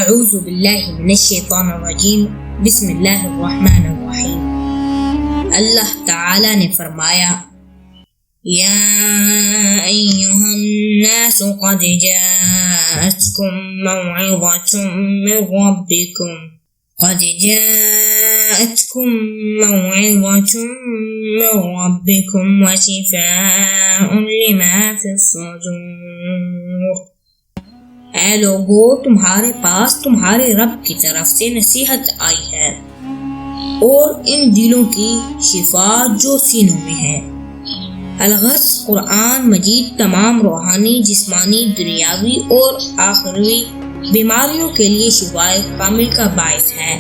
اعوذ باللہ من الشیطان الرجیم بسم اللہ الرحمن الرحیم۔ اللہ تعالی نے فرمایا یا ایھا الناس قد جاءتکم موعظۃ من ربکم وشفاء لما فی الصدور۔ اے لوگو، تمہارے پاس تمہارے رب کی طرف سے نصیحت آئی ہے اور ان دلوں کی شفا جو سینوں میں ہے۔ الغرض قرآن مجید تمام روحانی، جسمانی، دنیاوی اور آخروی بیماریوں کے لیے شفائے کامل کا باعث ہے،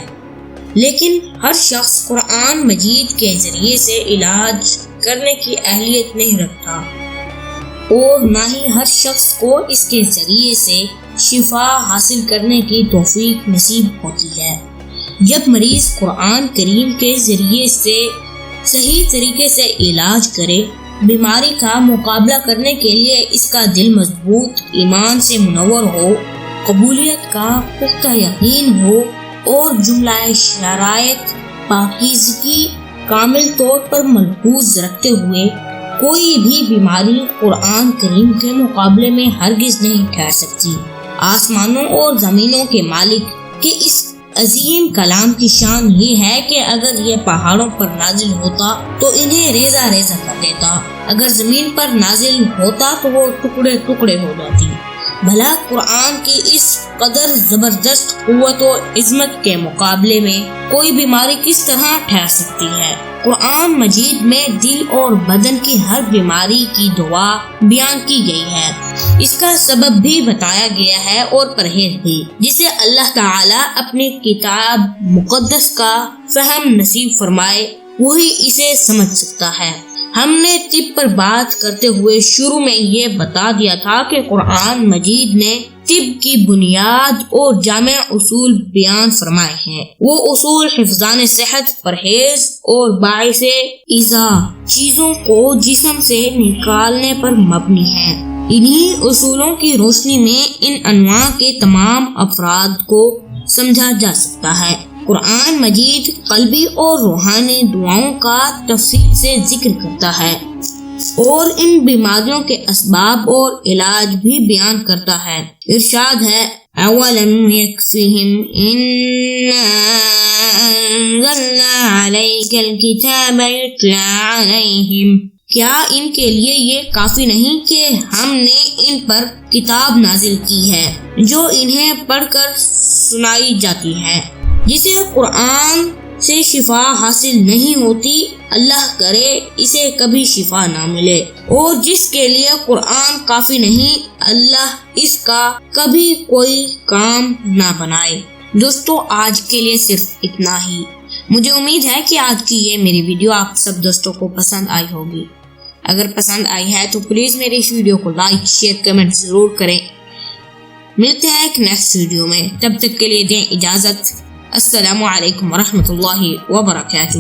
لیکن ہر شخص قرآن مجید کے ذریعے سے علاج کرنے کی اہلیت نہیں رکھتا اور نہ ہی ہر شخص کو اس کے ذریعے سے شفا حاصل کرنے کی توفیق نصیب ہوتی ہے۔ جب مریض قرآن کریم کے ذریعے سے صحیح طریقے سے علاج کرے، بیماری کا مقابلہ کرنے کے لیے اس کا دل مضبوط، ایمان سے منور ہو، قبولیت کا پختہ یقین ہو اور جملہ شرائط پاکیزگی کامل طور پر ملحوظ رکھتے ہوئے کوئی بھی بیماری قرآن کریم کے مقابلے میں ہرگز نہیں ٹھہر سکتی۔ آسمانوں اور زمینوں کے مالک کے اس عظیم کلام کی شان یہ ہے کہ اگر یہ پہاڑوں پر نازل ہوتا تو انہیں ریزہ ریزہ کر دیتا، اگر زمین پر نازل ہوتا تو وہ ٹکڑے ٹکڑے ہو جاتی۔ بھلا قرآن کی اس قدر زبردست قوت و عظمت کے مقابلے میں کوئی بیماری کس طرح ٹھہر سکتی ہے؟ قرآن مجید میں دل اور بدن کی ہر بیماری کی دوا بیان کی گئی ہے، اس کا سبب بھی بتایا گیا ہے اور پرہیز بھی، جسے اللہ تعالی اپنی کتاب مقدس کا فہم نصیب فرمائے وہی اسے سمجھ سکتا ہے۔ ہم نے طب پر بات کرتے ہوئے شروع میں یہ بتا دیا تھا کہ قرآن مجید نے طب کی بنیاد اور جامع اصول بیان فرمائے ہیں۔ وہ اصول حفظان صحت، پرہیز اور باعث ایذا چیزوں کو جسم سے نکالنے پر مبنی ہیں۔ انہی اصولوں کی روشنی میں ان انواع کے تمام افراد کو سمجھا جا سکتا ہے۔ قرآن مجید قلبی اور روحانی دعاؤں کا تفصیل سے ذکر کرتا ہے اور ان بیماریوں کے اسباب اور علاج بھی بیان کرتا ہے۔ ارشاد ہے اولم یکفہم انا انزلنا علیک الکتاب یتلی علیہم، کیا ان کے لیے یہ کافی نہیں کہ ہم نے ان پر کتاب نازل کی ہے جو انہیں پڑھ کر سنائی جاتی ہے۔ جسے قرآن سے شفا حاصل نہیں ہوتی، اللہ کرے اسے کبھی شفا نہ ملے، اور جس کے لیے قرآن کافی نہیں، اللہ اس کا کبھی کوئی کام نہ بنائے۔ دوستو، آج کے لیے صرف اتنا ہی۔ مجھے امید ہے کہ آج کی یہ میری ویڈیو آپ سب دوستوں کو پسند آئی ہوگی۔ اگر پسند آئی ہے تو پلیز میری اس ویڈیو کو لائک، شیئر، کمنٹ ضرور کریں۔ ملتے ہیں ایک نیکسٹ ویڈیو میں، تب تک کے لیے دیں اجازت۔ السلام علیکم ورحمۃ اللہ وبرکاتہ۔